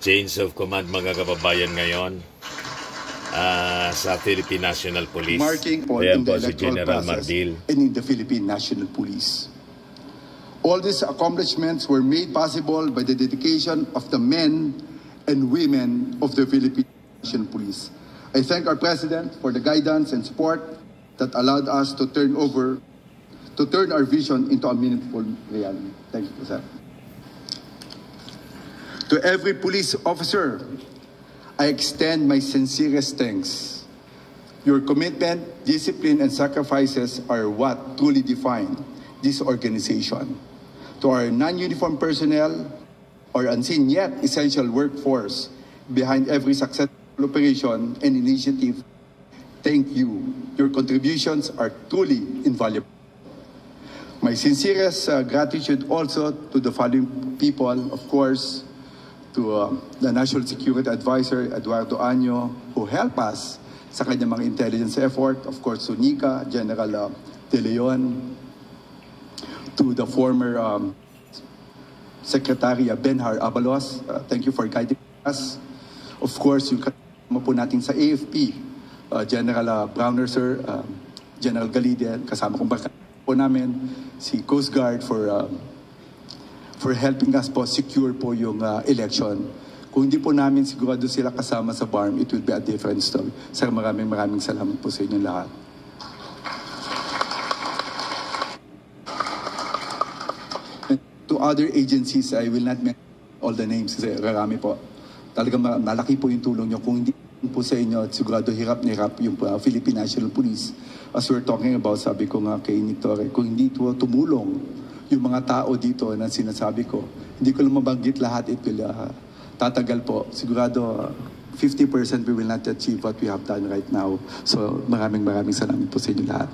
change of command mga kababayan ngayon sa Philippine National Police. Marking on Ayan in the po si electoral General process Mardil. and in the Philippine National Police. All these accomplishments were made possible by the dedication of the men and women of the Philippine National Police. I thank our President for the guidance and support that allowed us to turn our vision into a meaningful reality. Thank you, sir. To every police officer, I extend my sincerest thanks. Your commitment, discipline, and sacrifices are what truly define this organization. To our non-uniformed personnel, our unseen yet essential workforce behind every successful operation and initiative, thank you. Your contributions are truly invaluable. My sincerest gratitude also to the following people, of course, to the National Security Advisor, Eduardo Año, who helped us sa kanyang mga intelligence effort, of course, to Nika, General De Leon, to the former Secretary Benhar Abalos, thank you for guiding us. Of course, yung kasama po natin sa AFP, General Browner, sir, General Galide, kasama kong barkada po namin, si Coast Guard for helping us po secure po yung election. Kung hindi po namin sigurado sila kasama sa BARM, it will be a different story. Sir, maraming salamat po sa inyong lahat. To other agencies, I will not mention all the names kasi marami po. Talagang malaki po yung tulong nyo. Kung hindi po sa inyo, sigurado hirap na hirap yung Philippine National Police. As we're talking about, sabi ko nga kay Nick Torre, kung hindi po tumulong yung mga tao dito na sinasabi ko, hindi ko lang mabanggit lahat, it will tatagal po. Sigurado 50% we will not achieve what we have done right now. So maraming salamat po sa inyo lahat.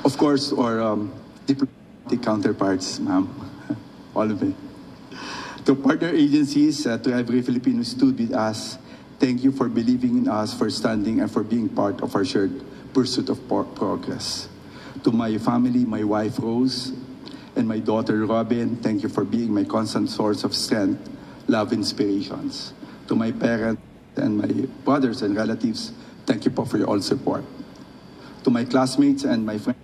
Of course, our diplomatic counterparts, ma'am, all of it. To partner agencies, to every Filipino who stood with us, thank you for believing in us, for standing, and for being part of our shared pursuit of progress. To my family, my wife Rose, and my daughter Robin, thank you for being my constant source of strength, love, inspirations. To my parents and my brothers and relatives, thank you for your all support. To my classmates and my friends,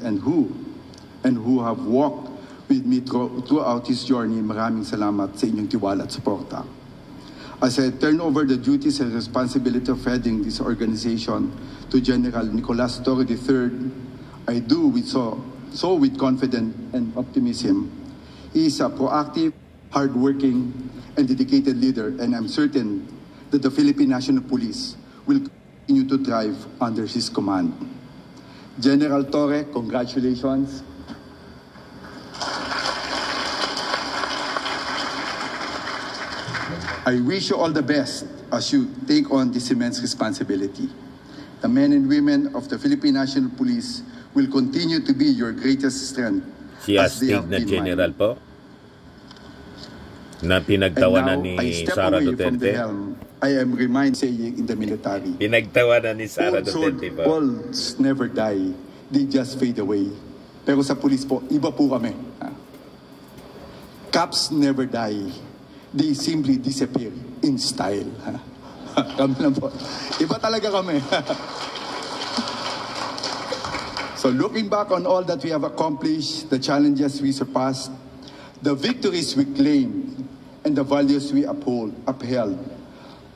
and who have walked with me throughout this journey, maraming salamat sa inyong tiwala at suporta. As I turn over the duties and responsibility of heading this organization to General Nicolas Torre III, I do so with confidence and optimism. He is a proactive, hardworking, and dedicated leader, and I'm certain that the Philippine National Police will continue to thrive under his command. General Torre, congratulations. I wish you all the best as you take on this immense responsibility. The men and women of the Philippine National Police will continue to be your greatest strength. Si Astig na General po, na pinagtawanan ni Sara Duterte. I am reminded saying in the military. Pinagtawanan ni Sara Duterte po. Walls never die, they just fade away. Pero sa police po, iba po kami. Cops never die, they simply disappear in style. Kami lang po. Iba talaga kami. So looking back on all that we have accomplished, the challenges we surpassed, the victories we claimed, and the values we upheld,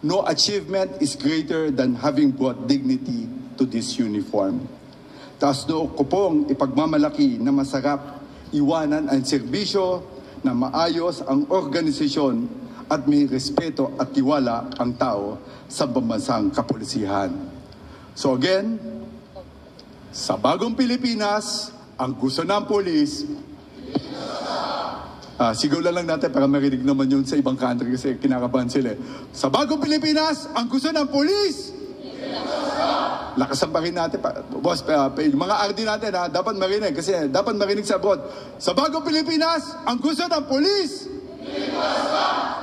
no achievement is greater than having brought dignity to this uniform. Taas noo ko pong ipagmamalaki na masarap iwanan ang serbisyo na maayos ang organisasyon at may respeto at tiwala ang tao sa pambansang kapolisihan. So again, sa bagong Pilipinas, ang gusto ng polis, sigaw lang natin para marinig naman yun sa ibang country kasi kinakabahan sila. Sa bagong Pilipinas, ang gusto ng polis! Lakasan pa rin natin. Boss, yung mga RD natin dapat marinig kasi dapat marinig sa abroad. Sa bagong Pilipinas, ang gusto ng polis!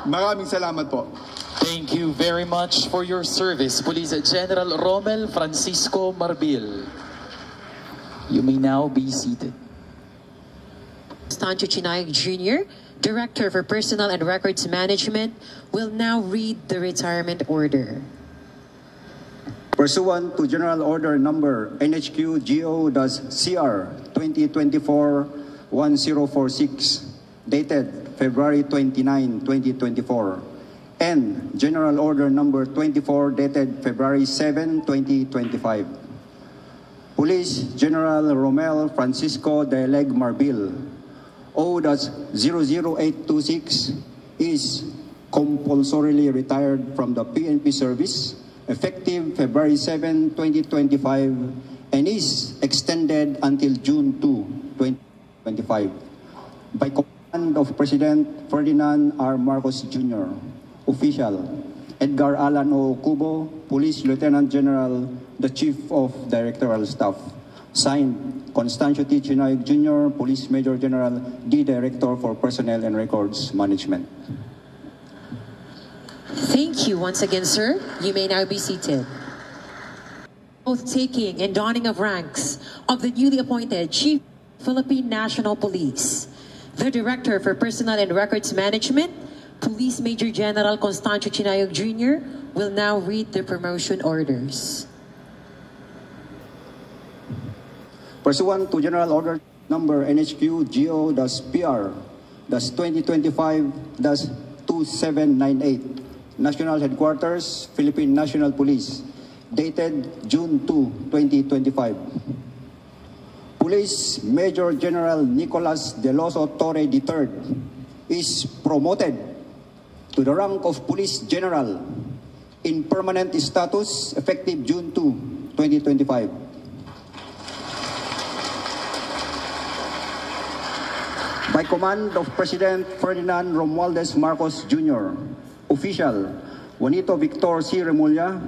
Maraming salamat po. Thank you very much for your service, Police General Romel Francisco Marbil. You may now be seated. Constancio Chinayog Jr., Director for Personnel and Records Management, will now read the retirement order. Pursuant to General Order Number NHQ-GO-CR 2024-1046, dated February 29, 2024, and General Order Number 24, dated February 7, 2025. Police General Romel Francisco de Leg Marbil, O-00826, is compulsorily retired from the PNP service effective February 7, 2025, and is extended until June 2, 2025, by command of President Ferdinand R. Marcos Jr., Official Edgar Allan O. Cubo, Police Lieutenant General, the Chief of Directorial Staff. Signed, Constancio T. Chinayog Jr., Police Major General, D. Director for Personnel and Records Management. Thank you once again, sir. You may now be seated. Oath taking and donning of ranks of the newly appointed Chief Philippine National Police, the Director for Personnel and Records Management, Police Major General Constancio Chinayog Jr., will now read the promotion orders. Pursuant to General Order Number NHQ-GO-PR, 2025-2798, National Headquarters, Philippine National Police, dated June 2, 2025. Police Major General Nicolas Deloso Torre III is promoted to the rank of Police General in permanent status effective June 2, 2025. By command of President Ferdinand Romualdez Marcos Jr., Official Juanito Victor C. Remulla,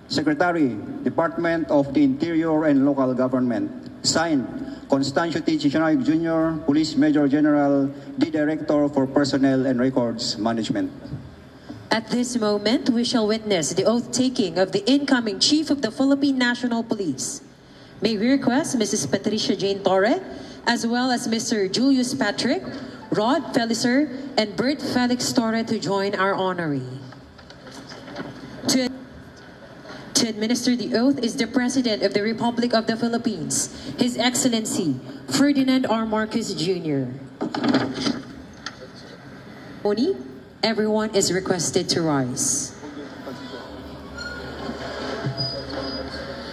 Secretary, Department of the Interior and Local Government. Signed, Constancio T. Chinayog Jr., Police Major General, the Director for Personnel and Records Management. At this moment, we shall witness the oath-taking of the incoming Chief of the Philippine National Police. May we request Mrs. Patricia Jane Torre, as well as Mr. Julius Patrick, Rod Felicer, and Bert Felix Torre to join our honoree. To administer the oath is the President of the Republic of the Philippines, His Excellency Ferdinand R. Marcos Jr. Everyone is requested to rise.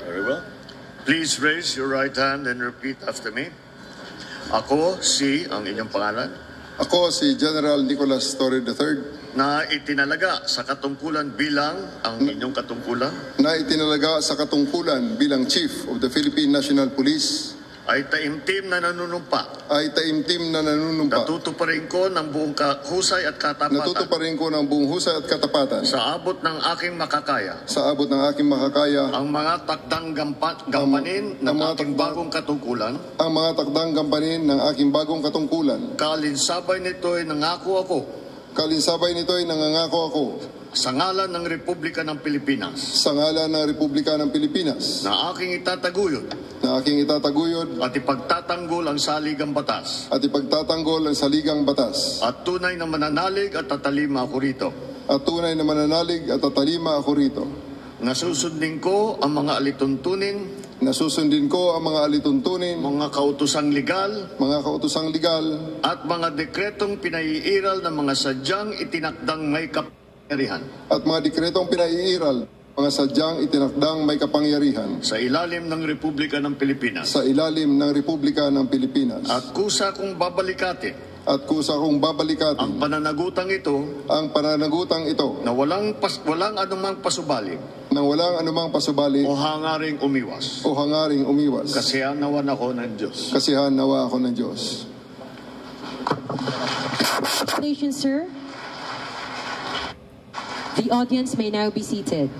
Very well. Please raise your right hand and repeat after me. Ako ang inyong pangalan, Ako si General Nicolas Torre III na itinalaga sa katungkulan bilang ang inyong katungkulan, na itinalaga sa katungkulan bilang Chief of the Philippine National Police, ay taimtim na nanunumpa. Natutuparin ko ng buong husay at katapatan. Sa abot ng aking makakaya. Ang mga takdang gampanin ng aking bagong katungkulan. Kalinsabay nito'y nangako ako. Sa ngalan ng Republika ng Pilipinas. Na aking itataguyod. At ipagtatanggol ang saligang batas. At tunay na mananalig at tatalima ako rito. Nasusundin ko ang mga alituntunin. Mga kautosang legal. At mga dekretong pinaiiral ng mga sadyang itinakdang may kapangyarihan. Sa ilalim ng Republika ng Pilipinas. At kusa kong babalikatin. Ang pananagutang ito. Na walang anumang pasubali. O hangaring umiwas. Kasihan nawa ako ng Diyos. Congratulations, sir. The audience may now be seated.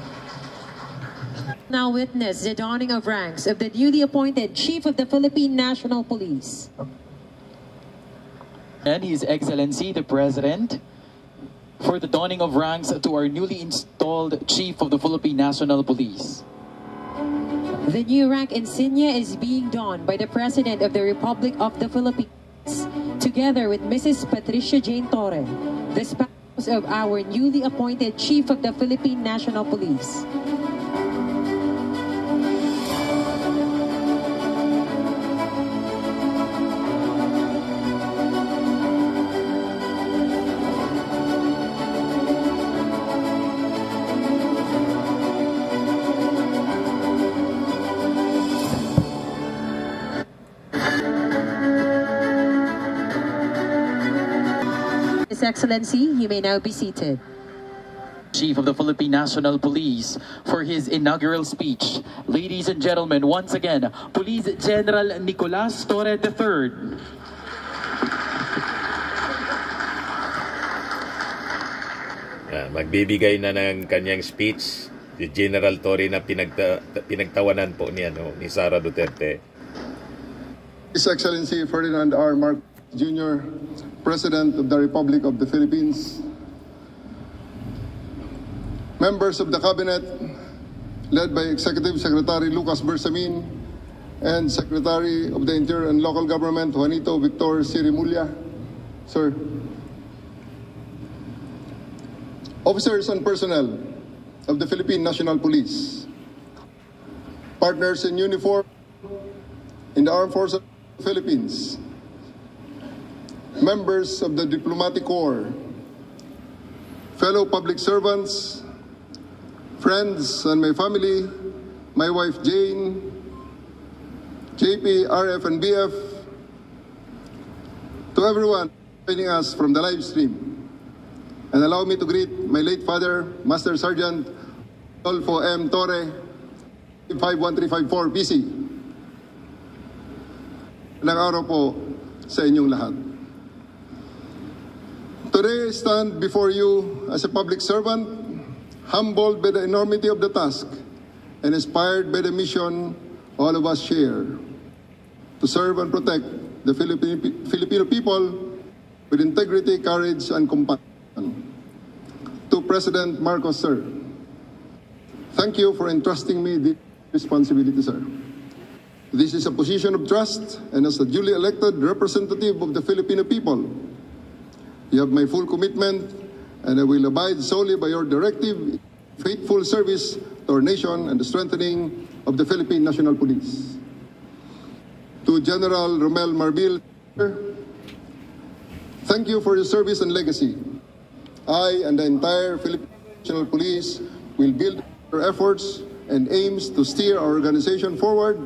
Now witness the donning of ranks of the newly appointed Chief of the Philippine National Police. And His Excellency the President for the donning of ranks to our newly installed Chief of the Philippine National Police. The new rank insignia is being donned by the President of the Republic of the Philippines to together with Mrs. Patricia Jane Torre, the spouse of our newly appointed Chief of the Philippine National Police. His Excellency, you may now be seated. Chief of the Philippine National Police for his inaugural speech. Ladies and gentlemen, once again, Police General Nicolas Torre III. Magbibigay na ng kanyang speech si General Torre na pinagtawanan po ni Sara Duterte. His Excellency Ferdinand R. Marcos Jr., President of the Republic of the Philippines, members of the Cabinet, led by Executive Secretary Lucas Bersamin and Secretary of the Interior and Local Government, Juanito Victor Sirimulla, sir, officers and personnel of the Philippine National Police, partners in uniform in the Armed Forces of the Philippines, members of the Diplomatic Corps, fellow public servants, friends and my family, my wife Jane, JP, RF and BF, to everyone joining us from the live stream. And allow me to greet my late father, Master Sergeant Adolfo M. Torre, 51354 PC. Ilang araw po sa inyong lahat. Today I stand before you as a public servant, humbled by the enormity of the task and inspired by the mission all of us share to serve and protect the Filipino people with integrity, courage, and compassion. To President Marcos, sir, thank you for entrusting me this responsibility, sir. This is a position of trust, and as a duly elected representative of the Filipino people, you have my full commitment, and I will abide solely by your directive, faithful service to our nation and the strengthening of the Philippine National Police. To General Romel Marbil, thank you for your service and legacy. I and the entire Philippine National Police will build our efforts and aims to steer our organization forward,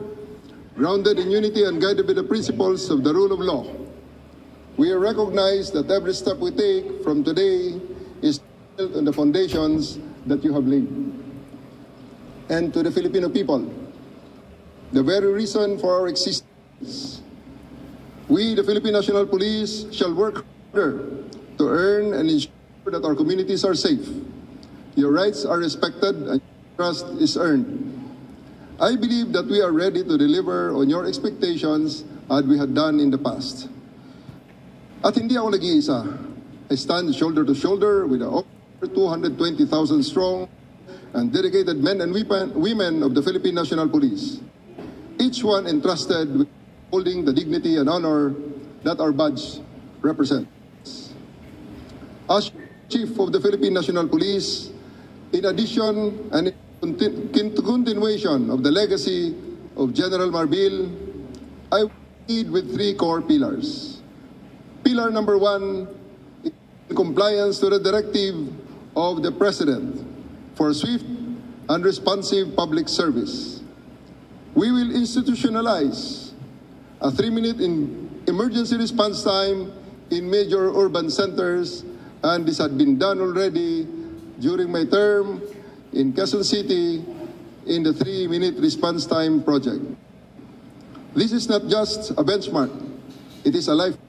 grounded in unity and guided by the principles of the rule of law. We recognize that every step we take from today is built on the foundations that you have laid. And to the Filipino people, the very reason for our existence, we, the Philippine National Police, shall work harder to earn and ensure that our communities are safe, your rights are respected, and trust is earned. I believe that we are ready to deliver on your expectations as we had done in the past. At hindi ako nag-iisa. I stand shoulder to shoulder with the over 220,000 strong and dedicated men and women of the Philippine National Police, each one entrusted with holding the dignity and honor that our badge represents. As Chief of the Philippine National Police, in addition and in continuation of the legacy of General Marbil, I lead with three core pillars. Pillar number one, in compliance to the directive of the President for swift and responsive public service. We will institutionalize a 3-minute emergency response time in major urban centers, and this had been done already during my term in Quezon City in the 3-minute response time project. This is not just a benchmark, it is a lifeline.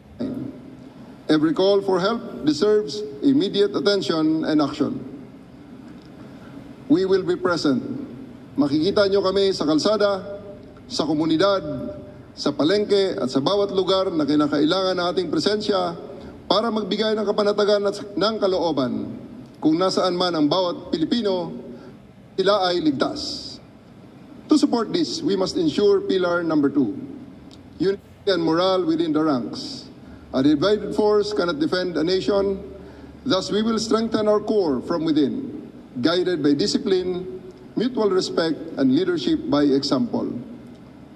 Every call for help deserves immediate attention and action. We will be present. Makikita nyo kami sa kalsada, sa komunidad, sa palengke at sa bawat lugar na kinakailangan ng ating presensya para magbigay ng kapanatagan at ng kalooban kung nasaan man ang bawat Pilipino, sila ay ligtas. To support this, we must ensure pillar number 2, unity and morale within the ranks. A divided force cannot defend a nation. Thus, we will strengthen our core from within, guided by discipline, mutual respect, and leadership by example.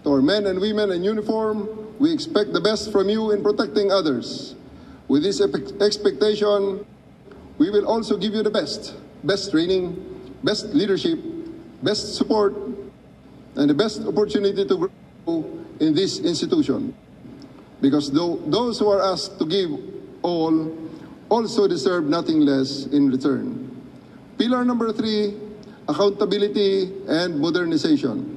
To our men and women in uniform, we expect the best from you in protecting others. With this expectation, we will also give you the best training, best leadership, best support, and the best opportunity to grow in this institution. Because those who are asked to give all also deserve nothing less in return. Pillar number 3, accountability and modernization.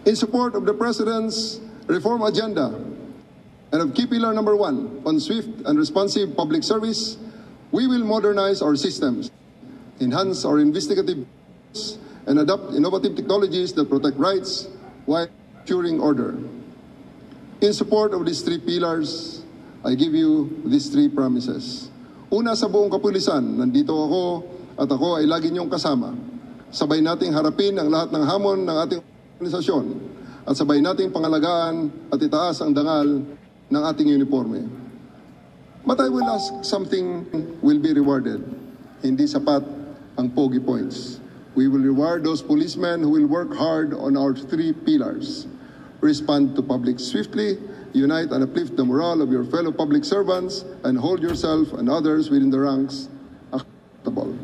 In support of the President's reform agenda and of key pillar number 1 on swift and responsive public service, we will modernize our systems, enhance our investigative and adopt innovative technologies that protect rights while ensuring order. In support of these 3 pillars, I give you these 3 promises. Una, sa buong kapulisan, nandito ako at ako ay lagi niyong kasama. Sabay nating harapin ang lahat ng hamon ng ating organisasyon at sabay nating pangalagaan at itaas ang dangal ng ating uniforme. But I will ask, something will be rewarded. Hindi sapat ang pogi points. We will reward those policemen who will work hard on our 3 pillars. Respond to public swiftly, unite and uplift the morale of your fellow public servants, and hold yourself and others within the ranks accountable.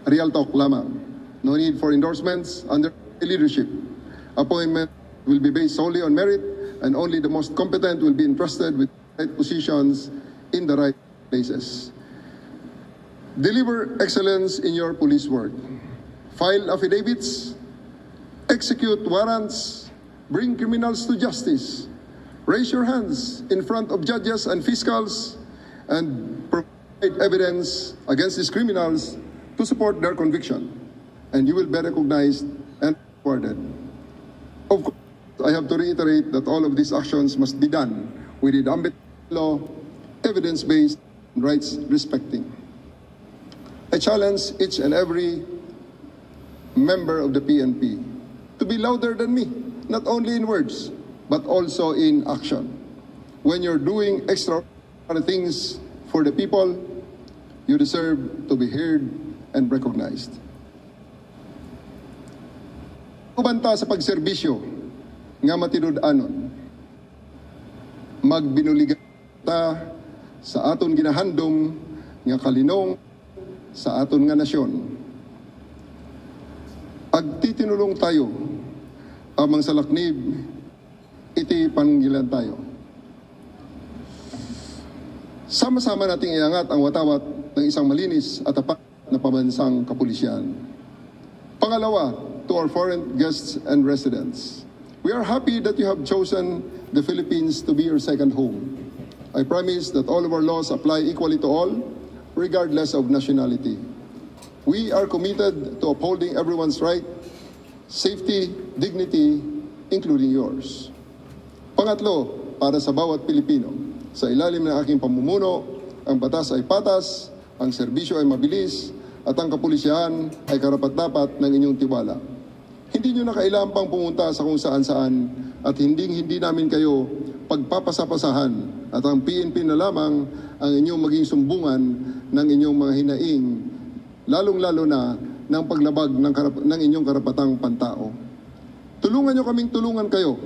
Real talk lamang. No need for endorsements under leadership. Appointment will be based solely on merit, and only the most competent will be entrusted with right positions in the right places. Deliver excellence in your police work. File affidavits, execute warrants, bring criminals to justice, raise your hands in front of judges and fiscals, and provide evidence against these criminals to support their conviction. And you will be recognized and rewarded. Of course, I have to reiterate that all of these actions must be done within the ambit of law, evidence-based, and rights-respecting. I challenge each and every member of the PNP to be louder than me, not only in words, but also in action. When you're doing extraordinary things for the people, you deserve to be heard and recognized. Ubanta sa pagserbisyo nga matinud-anon, magbinuligan ta sa aton ginahandom nga kalinong sa aton nga nasyon. Agtitinulong tayo amang salaknib, iti panggilan tayo. Sama-sama nating iangat ang watawat ng isang malinis at tapat na pambansang kapulisyan. Pangalawa, to our foreign guests and residents, we are happy that you have chosen the Philippines to be your second home. I promise that all of our laws apply equally to all, regardless of nationality. We are committed to upholding everyone's right, safety, dignity, including yours. Pangatlo, para sa bawat Pilipino, sa ilalim ng aking pamumuno, ang batas ay patas, ang serbisyo ay mabilis, at ang kapulisyahan ay karapat-dapat ng inyong tiwala. Hindi nyo na kailangan pang pumunta sa kung saan-saan at hindi namin kayo pagpapasapasahan at ang PNP na lamang ang inyong maging sumbungan ng inyong mga hinaing, lalong-lalo na ng paglabag ng inyong karapatang pantao. Tulungan nyo kaming tulungan kayo.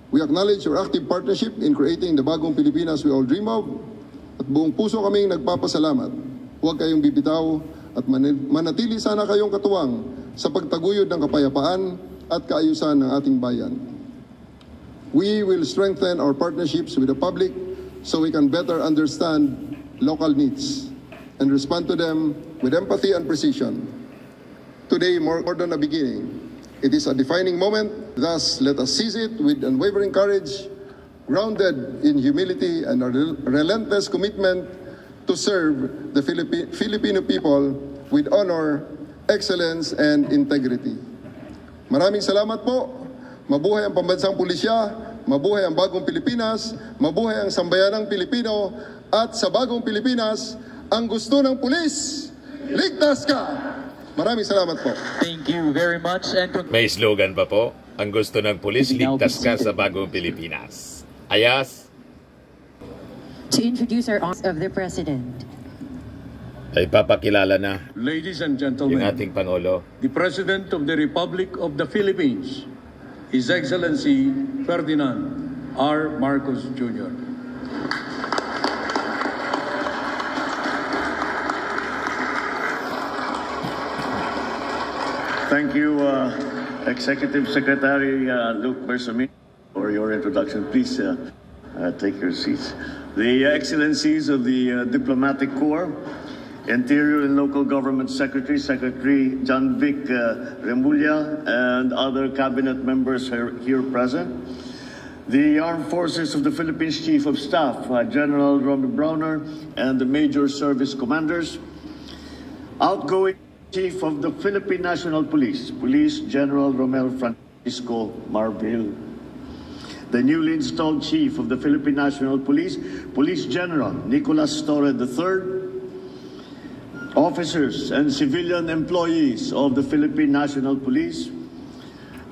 We acknowledge your active partnership in creating the bagong Pilipinas we all dream of at buong puso kaming nagpapasalamat. Huwag kayong bibitaw at manatili sana kayong katuwang sa pagtaguyod ng kapayapaan at kaayusan ng ating bayan. We will strengthen our partnerships with the public so we can better understand local needs and respond to them with empathy and precision. Today, more than a beginning, it is a defining moment. Thus, let us seize it with unwavering courage, grounded in humility and a relentless commitment to serve the Filipino people with honor, excellence, and integrity. Maraming salamat po. Mabuhay ang pambansang pulisya, mabuhay ang bagong Pilipinas, mabuhay ang sambayanang Pilipino, at sa bagong Pilipinas, ang gusto ng pulis, ligtas ka! Maraming salamat po. Thank you very much. And May slogan pa po, ang gusto ng pulis, ligtas ka sa bagong Pilipinas. Ayas! To introduce our Office of the President. Ay papakilala na Ladies and yung gentlemen, ating Pangulo. the President of the Republic of the Philippines, His Excellency Ferdinand R. Marcos Jr. Thank you, Executive Secretary Luke Bersamin, for your introduction. Please take your seats. The Excellencies of the Diplomatic Corps, Interior and Local Government Secretary, Secretary John Vic Remulla, and other cabinet members here present. The Armed Forces of the Philippines Chief of Staff, General Romel Browner, and the Major Service Commanders. Outgoing Chief of the Philippine National Police, Police General Romel Francisco Marbil. The newly installed Chief of the Philippine National Police, Police General Nicolas Torre III. Officers and civilian employees of the Philippine National Police,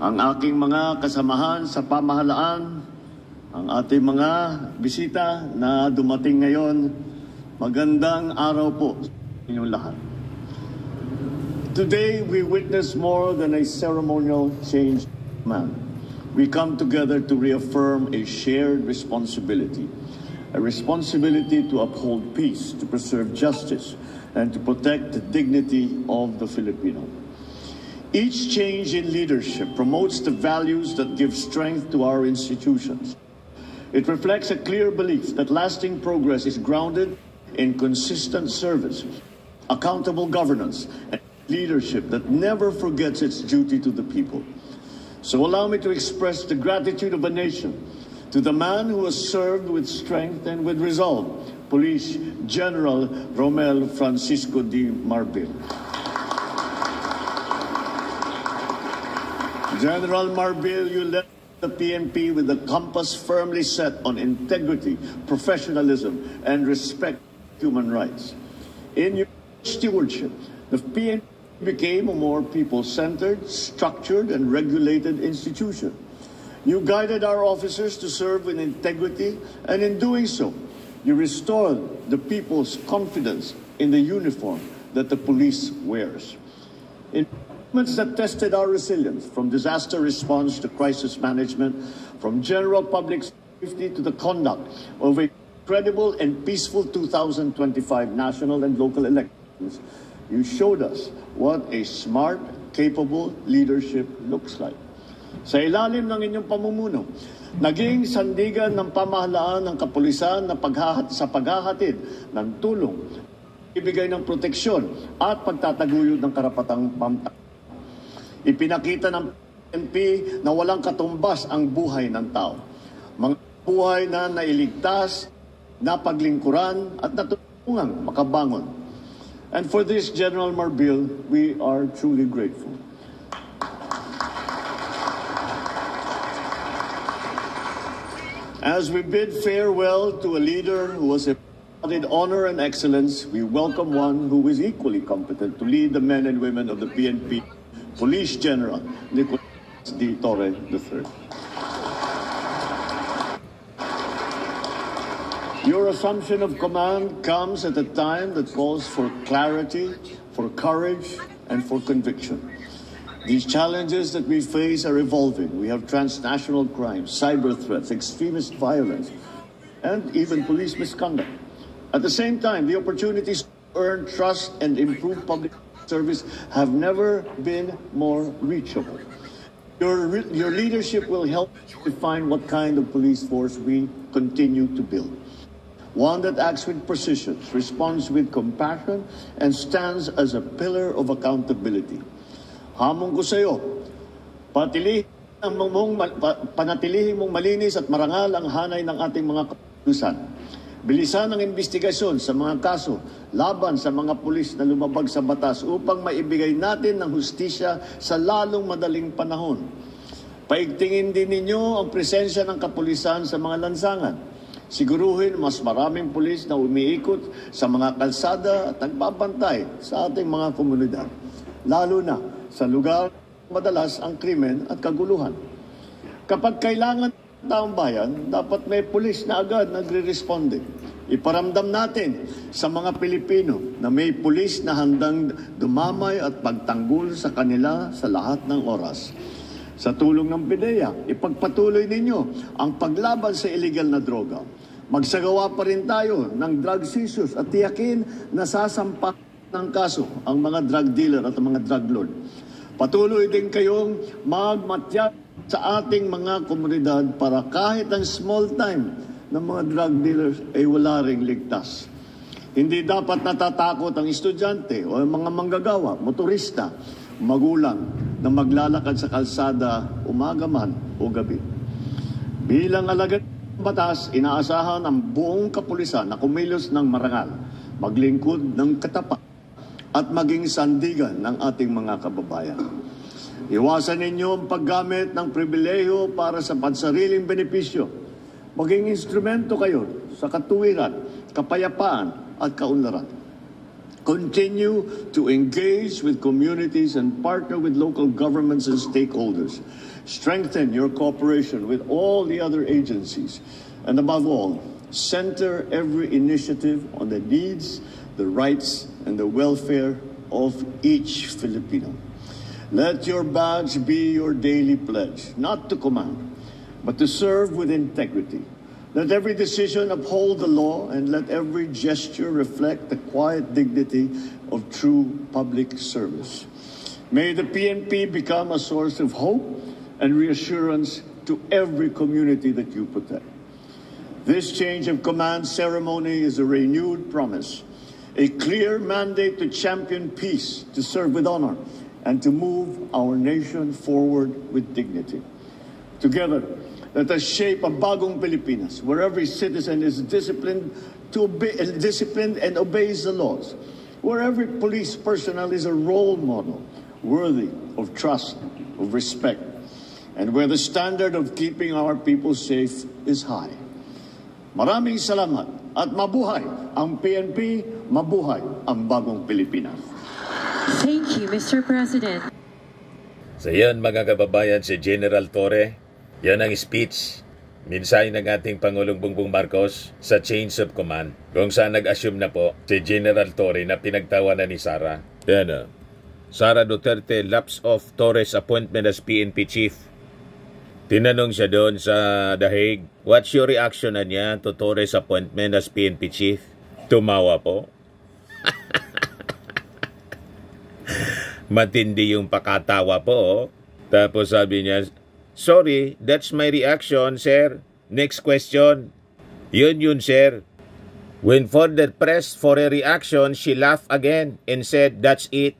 ang aking mga kasamahan sa pamahalaan, ang ating mga bisita na dumating ngayon, magandang araw po sa inyong lahat. Today, we witness more than a ceremonial change of man. We come together to reaffirm a shared responsibility, a responsibility to uphold peace, to preserve justice, and to protect the dignity of the Filipino. Each change in leadership promotes the values that give strength to our institutions. It reflects a clear belief that lasting progress is grounded in consistent service, accountable governance, and leadership that never forgets its duty to the people. So allow me to express the gratitude of a nation to the man who has served with strength and with resolve, Police General Romel Francisco D. Marbil. General Marbil, you led the PNP with a compass firmly set on integrity, professionalism, and respect for human rights. In your stewardship, the PNP became a more people-centered, structured, and regulated institution. You guided our officers to serve with integrity, and in doing so, you restored the people's confidence in the uniform that the police wears. In moments that tested our resilience, from disaster response to crisis management, from general public safety to the conduct of a credible and peaceful 2025 national and local elections, you showed us what a smart, capable leadership looks like. Sa ilalim ng inyong pamumuno, naging sandigan ng pamahalaan ng kapulisan na sa paghahatid ng tulong, ibigay ng proteksyon at pagtataguyod ng karapatang pamtao. Ipinakita ng PNP na walang katumbas ang buhay ng tao. Mga buhay na nailigtas, napaglingkuran at natutulungang makabangon. And for this, General Marbil, we are truly grateful. As we bid farewell to a leader who was embodied honor and excellence, we welcome one who is equally competent to lead the men and women of the PNP, Police General Nicolas D. Torre III. Your assumption of command comes at a time that calls for clarity, for courage, and for conviction. These challenges that we face are evolving. We have transnational crimes, cyber threats, extremist violence, and even police misconduct. At the same time, the opportunities to earn trust and improve public service have never been more reachable. Your leadership will help define what kind of police force we continue to build. One that acts with precision, responds with compassion, and stands as a pillar of accountability. Hamon ko sa iyo, panatilihin mong malinis at marangal ang hanay ng ating mga kapulisan. Bilisan ang investigasyon sa mga kaso laban sa mga pulis na lumabag sa batas upang maibigay natin ng hustisya sa lalong madaling panahon. Paigtingin din ninyo ang presensya ng kapulisan sa mga lansangan. Siguruhin mas maraming pulis na umiikot sa mga kalsada at nagbabantay sa ating mga komunidad, lalo na sa lugar madalas ang krimen at kaguluhan. Kapag kailangan ng taong bayan, dapat may pulis na agad nagre-responde. Iparamdam natin sa mga Pilipino na may pulis na handang dumamay at pagtanggol sa kanila sa lahat ng oras. Sa tulong ng PIDEA, ipagpatuloy ninyo ang paglaban sa illegal na droga. Magsagawa pa rin tayo ng drug seizures at tiyakin na sasampa ng kaso ang mga drug dealer at mga drug lord. Patuloy din kayong magmatya sa ating mga komunidad para kahit ang small time ng mga drug dealers ay wala ring ligtas. Hindi dapat natatakot ang estudyante o ang mga manggagawa, motorista, magulang na maglalakad sa kalsada umaga man o gabi. Bilang alagad ng batas, inaasahan ang buong kapulisan na kumilos ng marangal, maglingkod ng katapat at maging sandigan ng ating mga kababayan. Iwasan ninyo ang paggamit ng pribilehiyo para sa pansariling benepisyo. Maging instrumento kayo sa katuwiran, kapayapaan at kaunlaran. Continue to engage with communities and partner with local governments and stakeholders. Strengthen your cooperation with all the other agencies. And above all, center every initiative on the needs, the rights, and the welfare of each Filipino. Let your badge be your daily pledge, not to command, but to serve with integrity. Let every decision uphold the law, and let every gesture reflect the quiet dignity of true public service. May the PNP become a source of hope and reassurance to every community that you protect. This change of command ceremony is a renewed promise, a clear mandate to champion peace, to serve with honor, and to move our nation forward with dignity. Together, let us shape a bagong Pilipinas where every citizen is disciplined and obeys the laws, where every police personnel is a role model worthy of trust, of respect, and where the standard of keeping our people safe is high. Maraming salamat at mabuhay ang PNP, mabuhay ang bagong Pilipinas. Thank you, Mr. President. So yan mga kababayan, si General Torre. Yan ang speech, mensahe ng ating Pangulong Bongbong Marcos sa change of command. Kung saan nag-assume na po si General Torre na pinagtawanan ni Sara. Yan Sara Duterte lapse of Torres appointment as PNP chief. Tinanong siya doon sa The Hague, what's your reaction na niya to Torres appointment as PNP chief? Tumawa po. Matindi yung pakatawa po. Tapos sabi niya, sorry, that's my reaction, sir. Next question. Yun, sir. When further pressed for a reaction, she laughed again and said, that's it.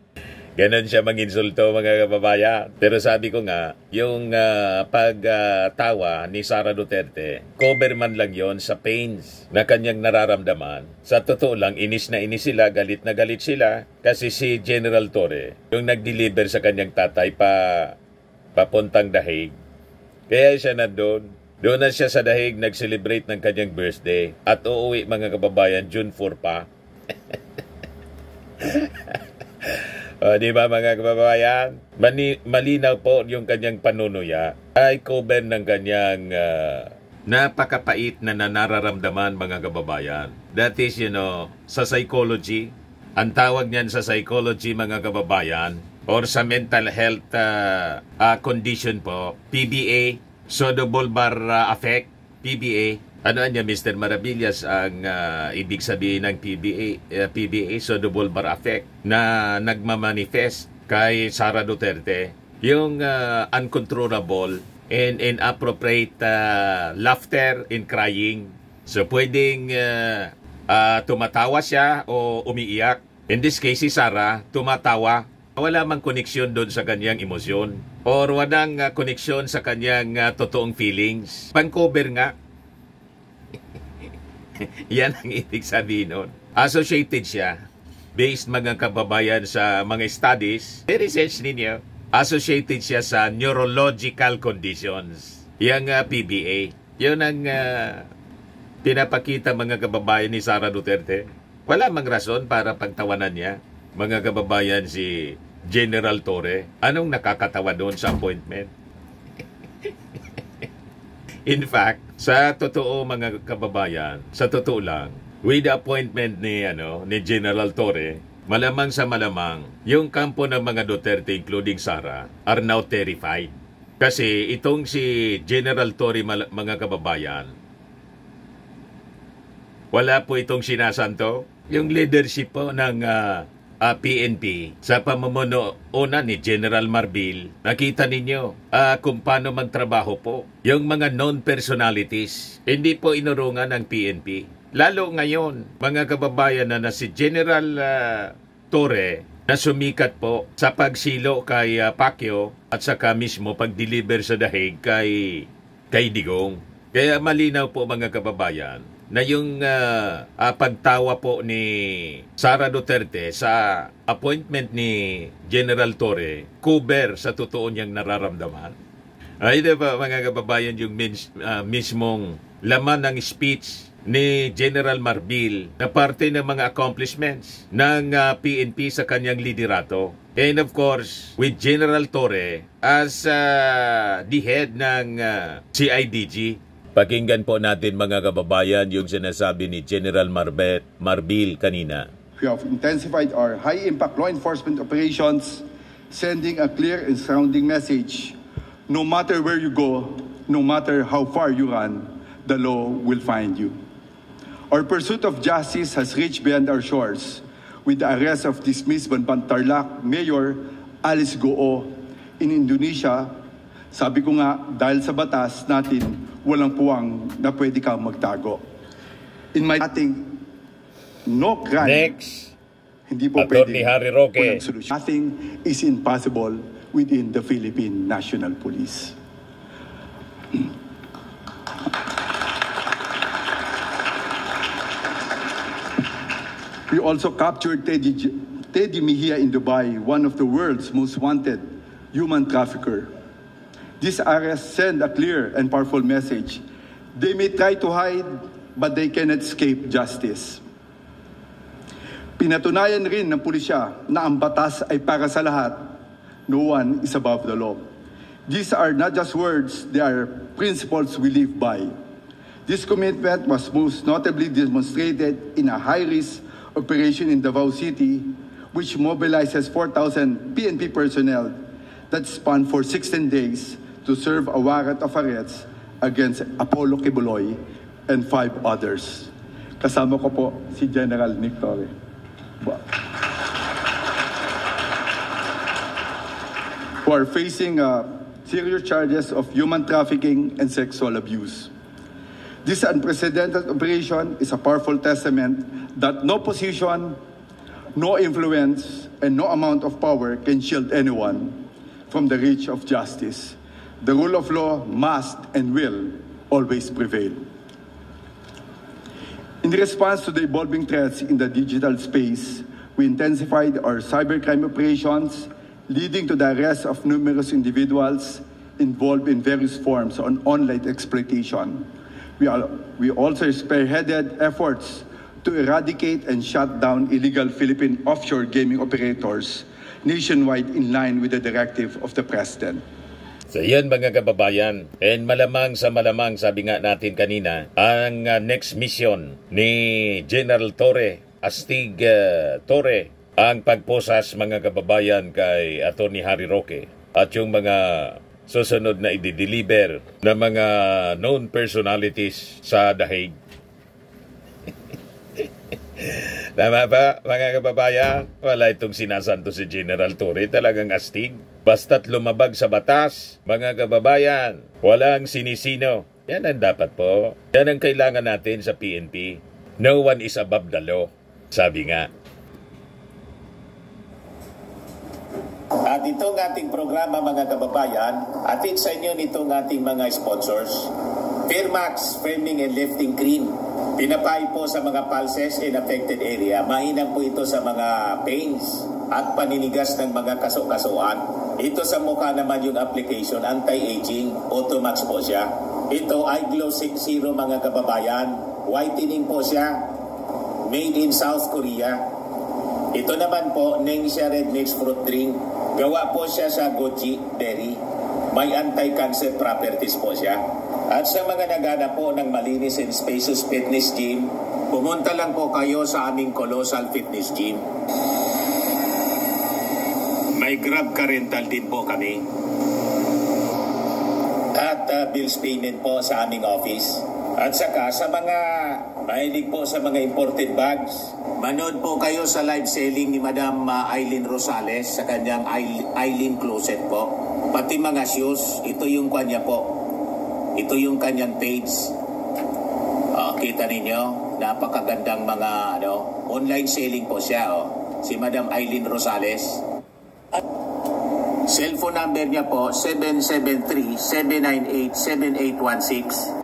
Ganon siya manginsulto, mga kababayan. Pero sabi ko nga, yung pagtawa ni Sara Duterte, cover man lang yon sa pains na kanyang nararamdaman. Sa totoo lang, inis na inis sila, galit na galit sila. Kasi si General Torre, yung nag-deliver sa kanyang tatay papuntang The Hague. Kaya siya nandun. Doon na siya sa The Hague nag-celebrate ng kanyang birthday. At uuwi, mga kababayan, June 4 pa. Di ba mga kababayan? Malinaw po yung kanyang panunuya ay cover ng kanyang napakapait na nararamdaman, mga kababayan. That is, sa psychology, ang tawag niyan sa psychology, mga kababayan, or sa mental health condition po, PBA, pseudobulbar affect, PBA. Ano niya, Mr. Maravillas, ang ibig sabihin ng PBA, pseudobulbar affect, na nagmamanifest kay Sara Duterte, yung uncontrollable and inappropriate laughter and crying. So, pwedeng tumatawa siya o umiiyak. In this case, si Sara, tumatawa. Wala mang koneksyon doon sa kanyang emosyon or walang koneksyon sa kanyang totoong feelings. Pang-cover nga. Yan ang ibig sabihin nun. Associated siya, based mga kababayan sa mga studies, research ninyo, associated siya sa neurological conditions. Yung PBA. Yun ang pinapakita, mga kababayan, ni Sara Duterte. Wala mang rason para pagtawanan niya, mga kababayan, si General Torre. Anong nakakatawa doon sa appointment? In fact, sa totoo, mga kababayan, sa totoo lang, with the appointment ni General Torre, malamang sa malamang, yung kampo ng mga Duterte, including Sara, are now terrified. Kasi itong si General Torre, mga kababayan, wala po itong sinasanto. Yung leadership po ng PNP sa pamumuno ni General Marbil, nakita ninyo kung paano magtrabaho po. Yung mga known personalities, hindi po inurungan ng PNP. Lalo ngayon, mga kababayan na si General Torre na sumikat po sa pagsilo kay Pacquiao at saka mismo pag-deliver sa dahig kay Digong. Kaya malinaw po mga kababayan na yung pagtawa po ni Sara Duterte sa appointment ni General Torre, cover sa totoo niyang nararamdaman. Ay, diba mga kababayan, yung mismong laman ng speech ni General Marbil na parte ng mga accomplishments ng PNP sa kanyang liderato. And of course, with General Torre as the head ng CIDG, pakinggan po natin mga kababayan yung sinasabi ni General Marbil kanina. We have intensified our high-impact law enforcement operations, sending a clear and sounding message. No matter where you go, no matter how far you run, the law will find you. Our pursuit of justice has reached beyond our shores with the arrest of dismissed Banban Tarlac Mayor Alice Goo in Indonesia. Sabi ko nga, dahil sa batas natin, walang puwang na pwede kang magtago. In my ating no crime, next, hindi po Atty. pwede Harry Roque. walang solusyon. Nothing is impossible within the Philippine National Police. We also captured Teddy Mejia in Dubai, one of the world's most wanted human trafficker. These arrests send a clear and powerful message. They may try to hide, but they cannot escape justice. Pinatunayan rin ng pulisya na ang batas ay para sa lahat. No one is above the law. These are not just words, they are principles we live by. This commitment was most notably demonstrated in a high-risk operation in Davao City, which mobilizes 4,000 PNP personnel that spanned for 16 days to serve a warrant of arrest against Apollo Kibuloy and 5 others. Kasama ko po si General Nick Torre. Who are facing serious charges of human trafficking and sexual abuse. This unprecedented operation is a powerful testament that no position, no influence, and no amount of power can shield anyone from the reach of justice. The rule of law must and will always prevail. In response to the evolving threats in the digital space, we intensified our cybercrime operations, leading to the arrest of numerous individuals involved in various forms of online exploitation. We also spearheaded efforts to eradicate and shut down illegal Philippine offshore gaming operators nationwide in line with the directive of the President. So yan mga kababayan, and malamang sa malamang, sabi nga natin kanina, ang next mission ni General Torre, Astig Torre, ang pagposas mga kababayan kay Atty. Harry Roque at yung mga susunod na i-deliver na mga known personalities sa dahig. Tama ba mga kababayan? Wala itong sinasanto si General Torre, talagang astig. Basta't lumabag sa batas, mga kababayan, walang sinisino. Yan ang dapat po. Yan ang kailangan natin sa PNP. No one is above the law, sabi nga. At itong ating programa mga kababayan, atid sa inyo nitong ating mga sponsors. Firmax Framing and Lifting Cream. Pinapay po sa mga pulses in affected area. Mainam po ito sa mga pains at paninigas ng mga kaso-kasuan. Ito sa mukha naman yung application, anti-aging, Automax po siya. Ito ay Glow 60 mga kababayan. Whitening po siya. Made in South Korea. Ito naman po, Nengxia Red Mix Fruit Drink. Gawa po siya sa goji berry. May anti-cancer properties po siya. At sa mga nagana po ng malinis and spacious fitness gym, pumunta lang po kayo sa aming Colossal Fitness Gym. May Grab car rental din po kami. At bills payment po sa aming office. At saka sa mga mahilig po sa mga imported bags, manood po kayo sa live selling ni Madam Eileen Rosales sa kanyang Eileen Closet po. Pati mga shoes, ito yung kanya po. Ito yung kanyang page. Kita ninyo, napakagandang mga online selling po siya. Si Madam Eileen Rosales. At cellphone number niya po, 773-798-7816.